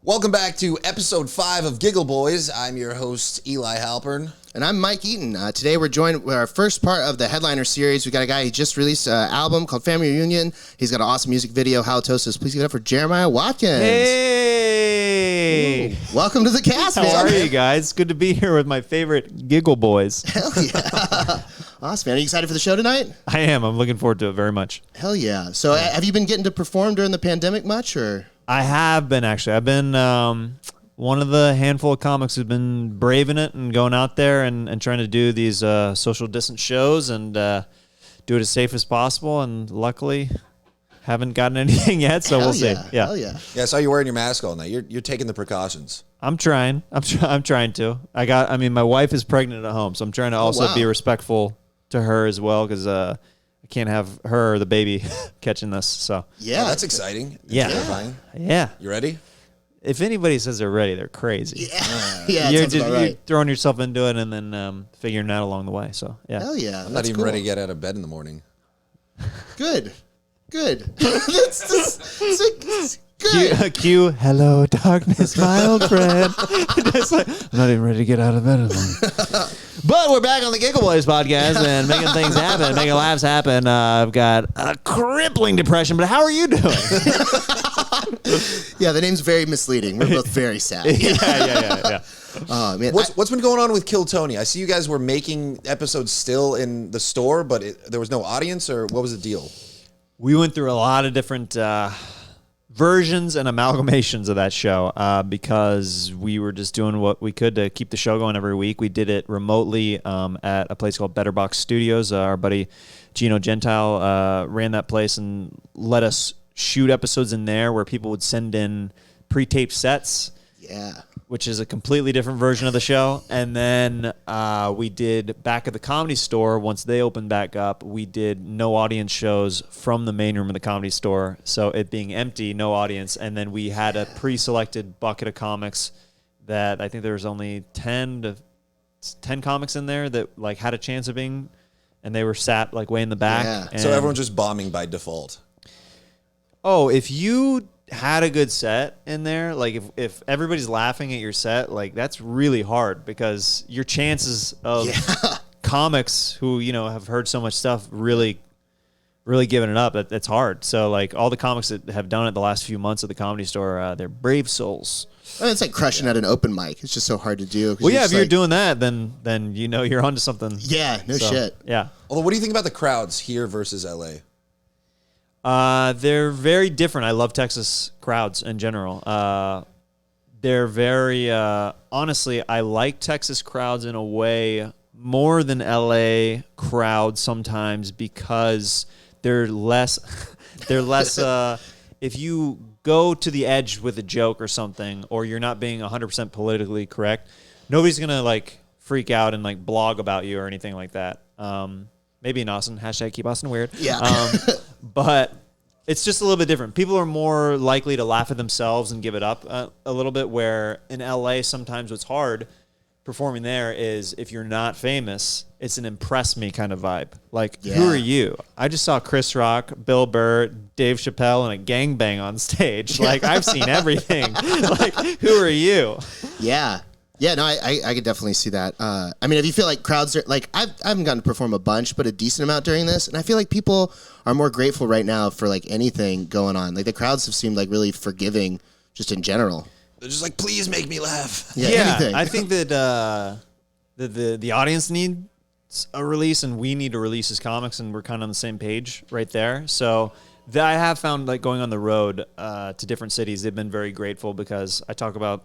Welcome back to episode 5 of Giggleboys. I'm your host, Eli Halpern. And I'm Mike Eaton. Today we're joined with our first part of the Headliner series. We got a guy who just released an album called Family Reunion. He's got an awesome music video, Halitosis. Please give it up for Jeremiah Watkins. Hey! Ooh, welcome to the cast, man. How are you guys? Good to be here with my favorite Giggleboys. Hell yeah. Awesome, man. Are you excited for the show tonight? I am. I'm looking forward to it very much. Hell yeah. So have you been getting to perform during the pandemic much, or? I have been, actually. I've been one of the handful of comics who've been braving it and going out there and trying to do these social distance shows and do it as safe as possible. And luckily, haven't gotten anything yet, so we'll see. Yeah. Hell yeah. Yeah, I saw you wearing your mask all night. You're taking the precautions. I'm trying. I'm trying to. My wife is pregnant at home, so I'm trying to also be respectful to her as well, because I can't have her or the baby catching this. So Yeah. Oh, that's exciting. Yeah. Terrifying. yeah. You ready? If anybody says they're ready, they're crazy. Yeah, You're sounds about right. you're throwing yourself into it and then figuring it out along the way. So yeah. Hell yeah. I'm not even ready to get out of bed in the morning. Good. That's good. Cue, hello darkness, my old friend. Just like, I'm not even ready to get out of bed in the morning. But we're back on the Giggleboys podcast and making things happen, making laughs happen. I've got a crippling depression, but how are you doing? Yeah, the name's very misleading. We're both very sad. Yeah. Oh, man. What's been going on with Kill Tony? I see you guys were making episodes still in the store, but there was no audience, or what was the deal? We went through a lot of different versions and amalgamations of that show because we were just doing what we could to keep the show going every week. We did it remotely at a place called Better Box Studios. Our buddy Gino Gentile ran that place and let us shoot episodes in there where people would send in pre-taped sets. Yeah. Which is a completely different version of the show. And then we did back at the Comedy Store. Once they opened back up, we did no audience shows from the main room of the Comedy Store. So it being empty, no audience. And then we had a pre-selected bucket of comics that I think there was only 10 comics in there that like had a chance of being, and they were sat like way in the back. Yeah. And So everyone's just bombing by default. Oh, if you had a good set in there, like if everybody's laughing at your set, like that's really hard because your chances of comics who, have heard so much stuff really giving it up, it's hard. So like all the comics that have done it the last few months at the Comedy Store, they're brave souls. It's like crushing at an open mic. It's just so hard to do. Well, yeah, if you're doing that, then you're onto something. Yeah, no shit. Yeah. Although, what do you think about the crowds here versus LA? They're very different. I love Texas crowds in general. They're very, honestly, I like Texas crowds in a way more than LA crowds sometimes because they're less, if you go to the edge with a joke or something, or you're not being 100% politically correct, nobody's going to like freak out and like blog about you or anything like that. Maybe in Austin, hashtag keep Austin weird. Yeah. But it's just a little bit different. People are more likely to laugh at themselves and give it up a little bit, where in LA, sometimes what's hard performing there is if you're not famous, it's an impress me kind of vibe. Like, who are you? I just saw Chris Rock, Bill Burr, Dave Chappelle, and a gangbang on stage. Like, I've seen everything. Like, who are you? Yeah. Yeah, no, I could definitely see that. If you feel like crowds are, like, I haven't gotten to perform a bunch, but a decent amount during this, and I feel like people are more grateful right now for, like, anything going on. Like, the crowds have seemed, like, really forgiving just in general. They're just like, please make me laugh. Yeah, anything. I think that the audience needs a release, and we need to release as comics, and we're kind of on the same page right there. So I have found, like, going on the road to different cities, they've been very grateful because I talk about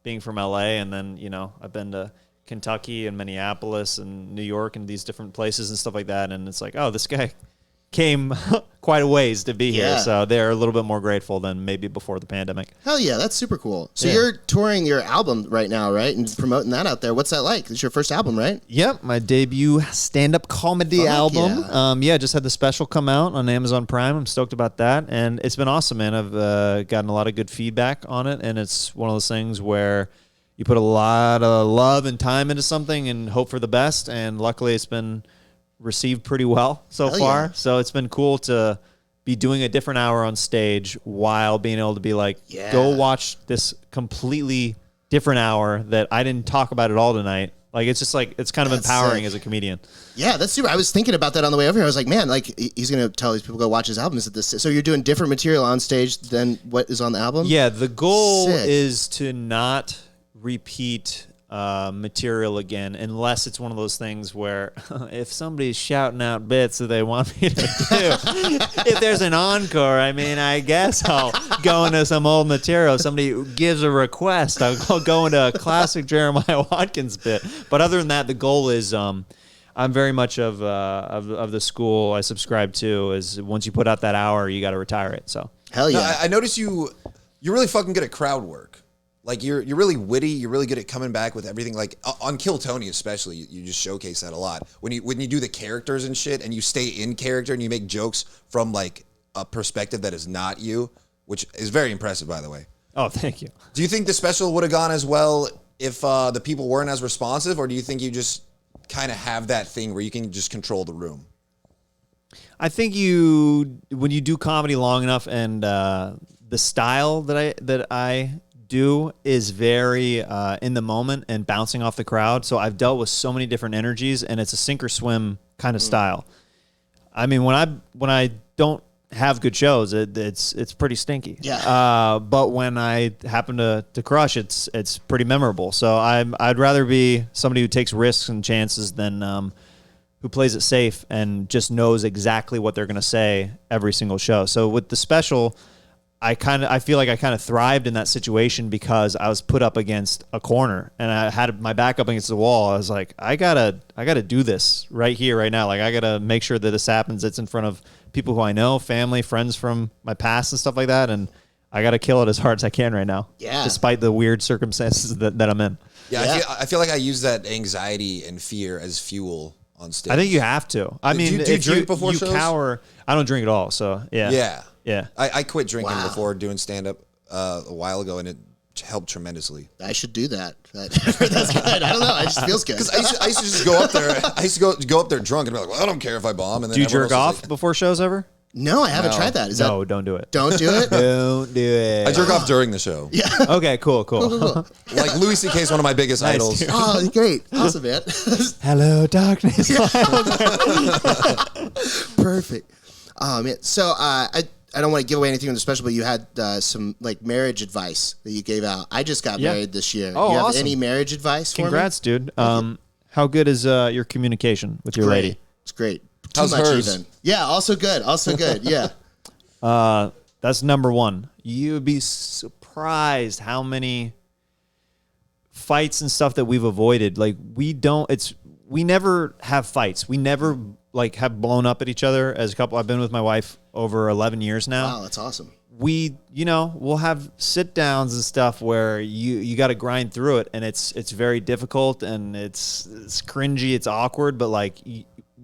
being from LA, and then, I've been to Kentucky and Minneapolis and New York and these different places and stuff like that. And it's like, oh, this guy came quite a ways to be here. So they're a little bit more grateful than maybe before the pandemic. Hell yeah, that's super cool. So you're touring your album right now, right? And promoting that out there. What's that like? It's your first album, right? Yep, my debut stand-up comedy album. Just had the special come out on Amazon Prime. I'm stoked about that. And it's been awesome, man. I've gotten a lot of good feedback on it. And it's one of those things where you put a lot of love and time into something and hope for the best. And luckily it's been received pretty well so far. Yeah. So it's been cool to be doing a different hour on stage while being able to be like, Yeah. go watch this completely different hour that I didn't talk about at all tonight. Like, it's just like, it's kind of That's empowering sick. as a comedian. Yeah, that's super. I was thinking about that on the way over here. I was like, man, like he's gonna tell these people go watch his album. Is it this? So you're doing different material on stage than what is on the album? Yeah, the goal Sick. is to not repeat material again, unless it's one of those things where if somebody's shouting out bits that they want me to do, if there's an encore, I mean, I guess I'll go into some old material. If somebody gives a request, I'll go into a classic Jeremiah Watkins bit. But other than that, the goal is I'm very much of the school I subscribe to is once you put out that hour, you got to retire it. So Hell yeah. No, I noticed you're really fucking good at crowd work. Like you're really witty. You're really good at coming back with everything. Like on Kill Tony especially, you just showcase that a lot. When you do the characters and shit, and you stay in character and you make jokes from like a perspective that is not you, which is very impressive, by the way. oh, thank you. Do you think the special would have gone as well if the people weren't as responsive, or do you think you just kind of have that thing where you can just control the room? I think when you do comedy long enough, and the style that I do is very in the moment and bouncing off the crowd. So I've dealt with so many different energies, and it's a sink or swim kind of style. I mean, when I don't have good shows, it's pretty stinky. Yeah. But when I happen to crush, it's pretty memorable. So I'd rather be somebody who takes risks and chances than who plays it safe and just knows exactly what they're going to say every single show. So with the special, I feel like I kind of thrived in that situation because I was put up against a corner and I had my back up against the wall. I was like, I gotta do this right here, right now. Like, I gotta make sure that this happens. It's in front of people who I know, family, friends from my past and stuff like that. And I gotta kill it as hard as I can right now. Yeah. Despite the weird circumstances that I'm in. Yeah. I feel like I use that anxiety and fear as fuel on stage. I think you have to. I mean, do you if drink before you shows? cower, I don't drink at all. So yeah. Yeah. Yeah. I quit drinking Wow. before doing stand-up a while ago, and it helped tremendously. I should do that. That's good. I don't know. It just feels good. Because I used to just go up there. I used to go up there drunk and be like, well, I don't care if I bomb. And then Do you everyone jerk else is off before shows ever? No, I haven't No. tried that. Is No, that don't do it. don't do it? Don't do it. I jerk off during the show. Yeah. Okay, cool. Like Louis C.K. is one of my biggest idols. dude. Oh, great. Awesome, man. Hello, darkness. Perfect. Man. So I don't want to give away anything on the special, but you had some like marriage advice that you gave out. I just got Yeah. married this year. Oh, you have awesome. any marriage advice for Congrats, dude. How good is your communication with your me? lady? It's great. Too How's much hers? even. Yeah, also good. Also good. Yeah. That's number one. You would be surprised how many fights and stuff that we've avoided. Like, we never have fights. We never like have blown up at each other as a couple. I've been with my wife over 11 years now. Wow, that's awesome. We'll have sit downs and stuff where you got to grind through it, and it's very difficult and it's cringy, it's awkward, but like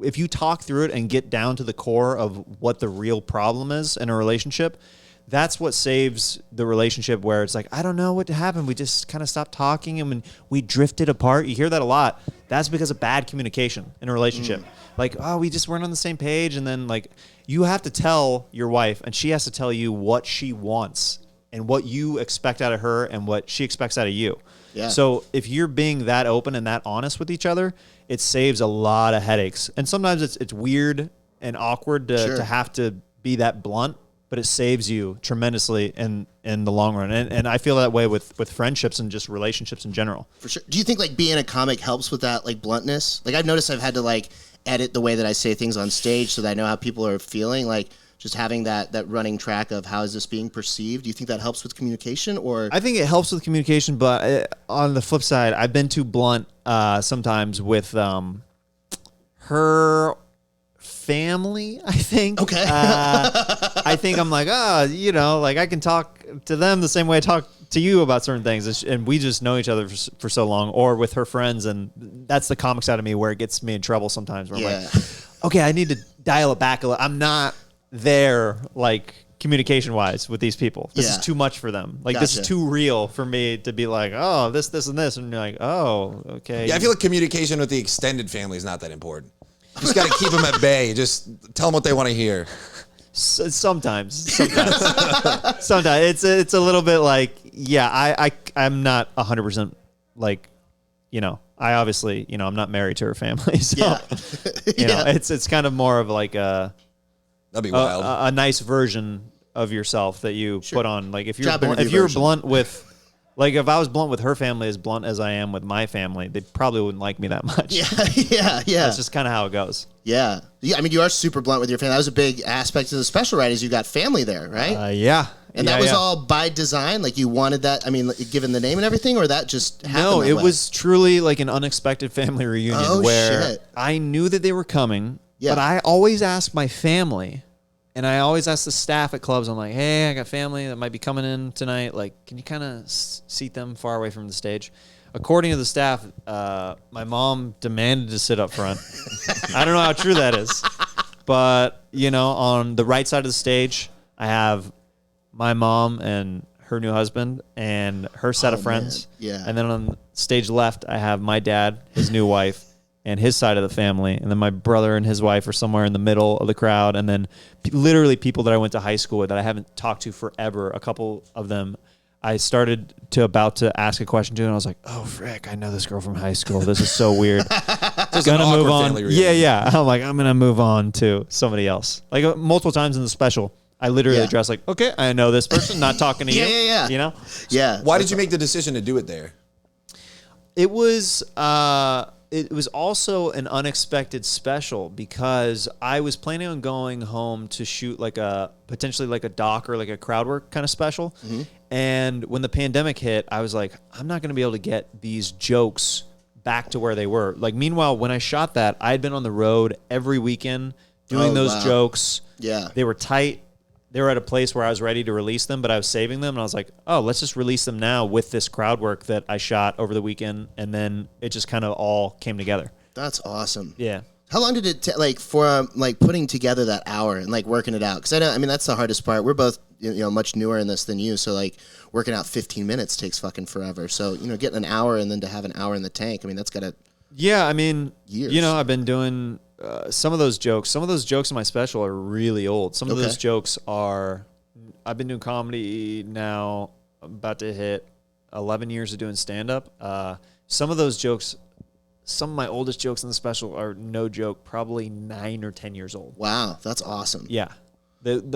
if you talk through it and get down to the core of what the real problem is in a relationship, that's what saves the relationship, where it's like, I don't know what happened. We just kind of stopped talking and when we drifted apart. You hear that a lot. That's because of bad communication in a relationship. Like, oh, we just weren't on the same page. And then like you have to tell your wife and she has to tell you what she wants and what you expect out of her and what she expects out of you. Yeah. So if you're being that open and that honest with each other, it saves a lot of headaches. And sometimes it's weird and awkward to have to be that blunt, but it saves you tremendously in the long run. And I feel that way with friendships and just relationships in general. For sure. Do you think like being a comic helps with that like bluntness? Like I've noticed I've had to like edit the way that I say things on stage so that I know how people are feeling. Like just having that running track of how is this being perceived. Do you think that helps with communication or? I think it helps with communication, but on the flip side, I've been too blunt sometimes with her family, I think. Okay. I think I'm like, like I can talk to them the same way I talk to you about certain things, and we just know each other for so long, or with her friends, and that's the comic side of me where it gets me in trouble sometimes, where I'm like, okay, I need to dial it back a little. I'm not there, like, communication-wise with these people. This is too much for them. Like, this is too real for me to be like, oh, this, and this, and you're like, oh, okay. Yeah, I feel like communication with the extended family is not that important. You just got to keep them at bay. Just tell them what they want to hear. Sometimes. Sometimes it's a little bit like, yeah, I'm not 100% like, I obviously, I'm not married to her family, so Yeah. it's kind of more of like That'd be wild. a nice version of yourself that you put on. Like if you're Job interview if you're version. blunt with, like if I was blunt with her family, as blunt as I am with my family, they probably wouldn't like me that much. Yeah. That's just kind of how it goes. Yeah. I mean, you are super blunt with your family. That was a big aspect of the special, right? Is you got family there, right? Yeah. And that was all by design? Like you wanted that, I mean, given the name and everything, or that just happened? No, that it way? was truly like an unexpected family reunion where shit. I knew that they were coming, Yeah. but I always asked my family, and I always ask the staff at clubs, I'm like, hey, I got family that might be coming in tonight. Like, can you kind of seat them far away from the stage? According to the staff, my mom demanded to sit up front. I don't know how true that is. But, on the right side of the stage, I have my mom and her new husband and her set of friends. Man. Yeah. And then on stage left, I have my dad, his new wife, and his side of the family. And then my brother and his wife are somewhere in the middle of the crowd. And then literally people that I went to high school with that I haven't talked to forever, a couple of them, I started about to ask a question to, and I was like, oh, frick, I know this girl from high school. This is so weird. Just Gonna an move awkward on. family reunion. Yeah. I'm like, I'm going to move on to somebody else. Like multiple times in the special, I literally Yeah. address like, okay, I know this person, not talking to you. Yeah. Yeah. Why did you make the decision to do it there? It was also an unexpected special because I was planning on going home to shoot potentially like a doc or like a crowd work kind of special. Mm-hmm. And when the pandemic hit, I was like, I'm not going to be able to get these jokes back to where they were. Like, meanwhile, when I shot that, I had been on the road every weekend doing those wow. jokes. Yeah. They were tight. They were at a place where I was ready to release them, but I was saving them. And I was like, oh, let's just release them now with this crowd work that I shot over the weekend. And then it just kind of all came together. That's awesome. Yeah. How long did it take, for putting together that hour and working it out? Because I mean that's the hardest part. We're both much newer in this than you, so working out 15 minutes takes fucking forever. So getting an hour and then to have an hour in the tank, I mean that's gotta. Yeah, I mean, years. I've been doing some of those jokes. Some of those jokes in my special are really old. Some of those jokes are. I've been doing comedy now, about to hit 11 years of doing stand up. Some of those jokes. Some of my oldest jokes in the special are, no joke, probably 9 or 10 years old. Wow, that's awesome. Yeah.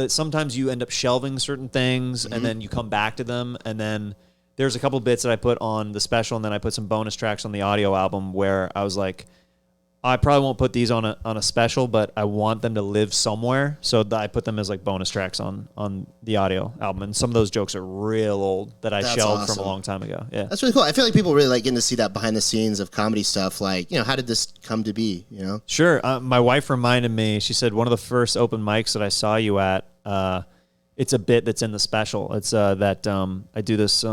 Sometimes you end up shelving certain things, and then you come back to them, and then there's a couple bits that I put on the special, and then I put some bonus tracks on the audio album where I was like, I probably won't put these on a special, but I want them to live somewhere, so I put them as bonus tracks on the audio album. And some of those jokes are real old that I shelved from a long time ago. Yeah, that's really cool. I feel like people really getting to see that behind the scenes of comedy stuff. How did this come to be? Sure. My wife reminded me. She said one of the first open mics that I saw you at. It's a bit that's in the special. It's that I do this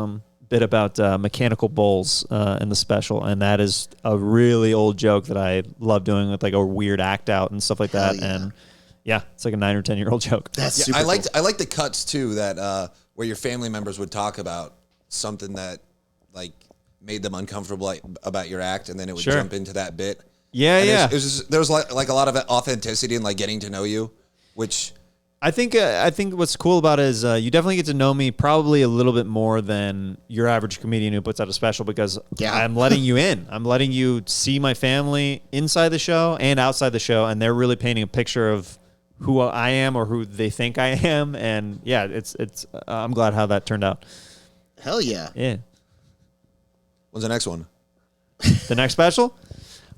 bit about mechanical bulls in the special, and that is a really old joke that I love doing with a weird act out and stuff like that. Yeah. And yeah, it's like a 9 or 10 year old joke. That's Yeah, super cool. I like the cuts too, that where your family members would talk about something that made them uncomfortable about your act, and then it would Sure. jump into that bit. Yeah, And yeah. There's like a lot of authenticity and getting to know you, which I think what's cool about it is you definitely get to know me probably a little bit more than your average comedian who puts out a special, because I'm letting you in. I'm letting you see my family inside the show and outside the show, and they're really painting a picture of who I am or who they think I am. And yeah, it's I'm glad how that turned out. Hell yeah. Yeah. when's the next one? The next special?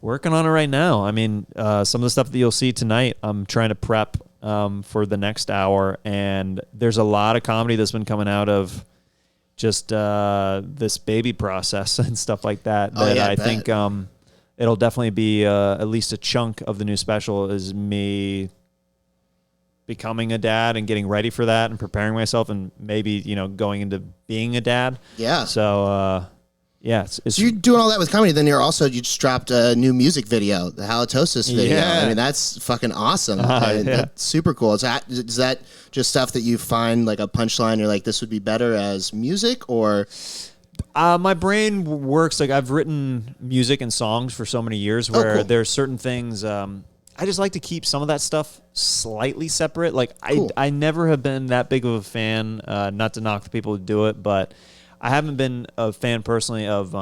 Working on it right now. I mean, some of the stuff that you'll see tonight, I'm trying to prep for the next hour, and there's a lot of comedy that's been coming out of just this baby process and stuff like that. I think it'll definitely be at least a chunk of the new special is me becoming a dad and getting ready for that and preparing myself, and maybe going into being a dad. Yeah. So yeah, it's So you're doing all that with comedy, then you just dropped a new music video, the Halitosis video. Yeah. I mean, that's fucking awesome. Yeah. That's super cool. Is that just stuff that you find a punchline, you're like, this would be better as music, or? My brain works I've written music and songs for so many years where cool. there's certain things. I just like to keep some of that stuff slightly separate. Like Cool. I never have been that big of a fan, not to knock the people who do it, but I haven't been a fan personally of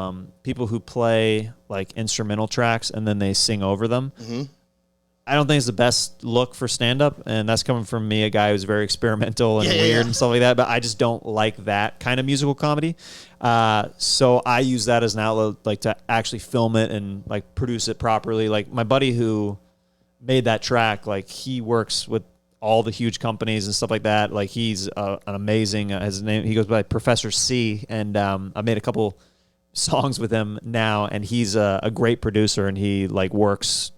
people who play like instrumental tracks and then they sing over them. Mm-hmm. I don't think it's the best look for stand-up, and that's coming from me, a guy who's very experimental and weird and stuff like that, but I just don't like that kind of musical comedy. So I use that as an outlet, like to actually film it and like produce it properly. Like my buddy who made that track, like he works with all the huge companies and stuff like that. Like he's an amazing, his name, he goes by Professor C, and I made a couple songs with him now, and he's a great producer, and he like works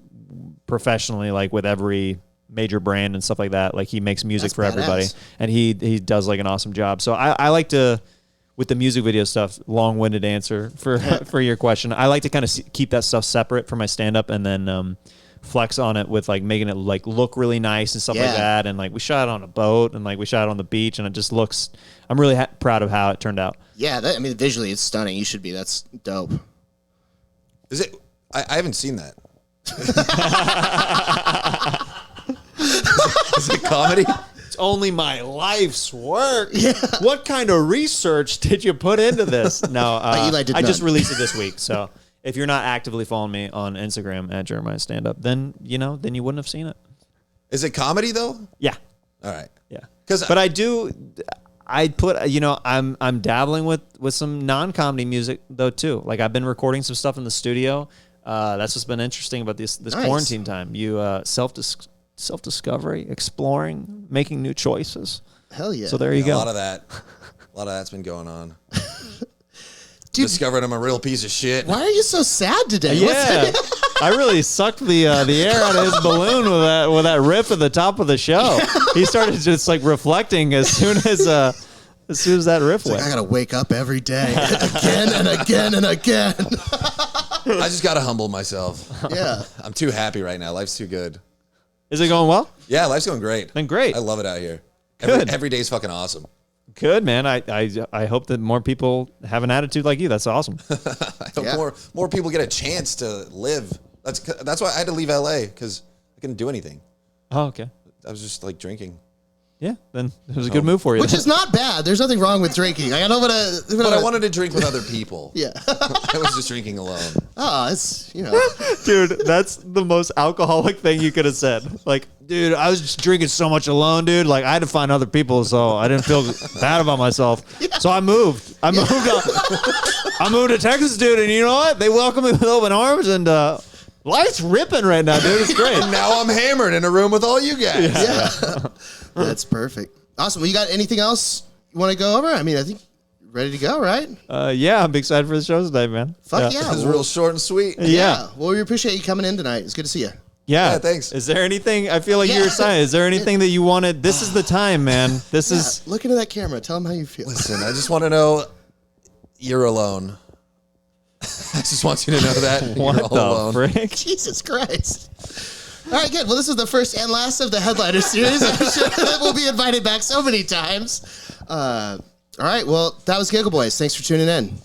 professionally, like with every major brand and stuff like that. Like he makes music for everybody, and he does like an awesome job. So I like to, with the music video stuff, long-winded answer for your question, I like to kind of keep that stuff separate from my stand-up, and then flex on it with like making it like look really nice and stuff like that. And like we shot on a boat, and like we shot on the beach, and it just looks, I'm really proud of how it turned out. Yeah, I mean, visually it's stunning. You should be. That's dope. Is it? I haven't seen that. Is it comedy? It's only my life's work. Yeah. What kind of research did you put into this? No, I just released it this week. So if you're not actively following me on Instagram at Jeremiah Stand Up, then you wouldn't have seen it. Is it comedy though? Yeah. All right. Yeah. But I put, I'm dabbling with some non-comedy music though too. Like I've been recording some stuff in the studio. That's what's been interesting about this nice. Quarantine time. You self-discovery, exploring, making new choices. Hell yeah. So there you go. A lot of that's been going on. Dude, discovered I'm a real piece of shit. Why are you so sad today? Yeah. I really sucked the air out of his balloon with that riff at the top of the show. He started just like reflecting as soon as that riff went. Like, I gotta wake up every day again and again and again. I just gotta humble myself. Yeah. I'm too happy right now. Life's too good. Is it going well? Yeah, life's going great. Then great. I love it out here. Good. Every day's fucking awesome. Good, man. I hope that more people have an attitude like you. That's awesome. I hope more people get a chance to live. That's why I had to leave LA, because I couldn't do anything. Oh, okay. I was just like drinking. Yeah, then it was a good move for you. Which is not bad. There's nothing wrong with drinking. I know but I wanted to drink with other people. Yeah. I was just drinking alone. Oh, it's, Dude, that's the most alcoholic thing you could have said. Like, dude, I was just drinking so much alone, dude. Like, I had to find other people, so I didn't feel bad about myself. Yeah. So I moved. I moved to Texas, dude, and you know what? They welcomed me with open arms, and life's ripping right now, dude. It's great. And now I'm hammered in a room with all you guys. Yeah. That's perfect. Awesome. Well, you got anything else you want to go over? I mean, I think ready to go, right? Yeah, I'm excited for the show today, man. Fuck yeah. It was real short and sweet. Yeah. Well, we appreciate you coming in tonight. It's good to see you. Yeah, thanks. Is there anything, I feel like you're excited. Is there anything that you wanted? This is the time, man. This is. Look into that camera. Tell them how you feel. Listen, I just want to know you're alone. I just want you to know that what you're all alone. Frick? Jesus Christ. All right, good. Well, this is the first and last of the Headliner series. I'm sure that we'll be invited back so many times. All right, well, that was Giggleboys. Thanks for tuning in.